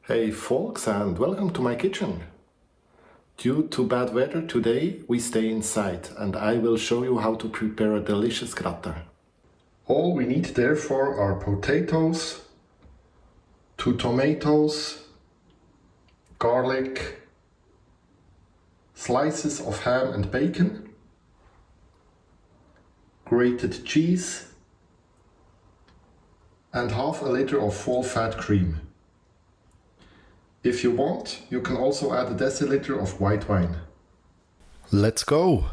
Hey folks, and welcome to my kitchen. Due to bad weather today we stay inside and I will show you how to prepare a delicious gratin. All we need therefore are potatoes, 2 tomatoes, garlic, slices of ham and bacon, grated cheese and half a liter of full fat cream. If you want, you can also add a deciliter of white wine. Let's go!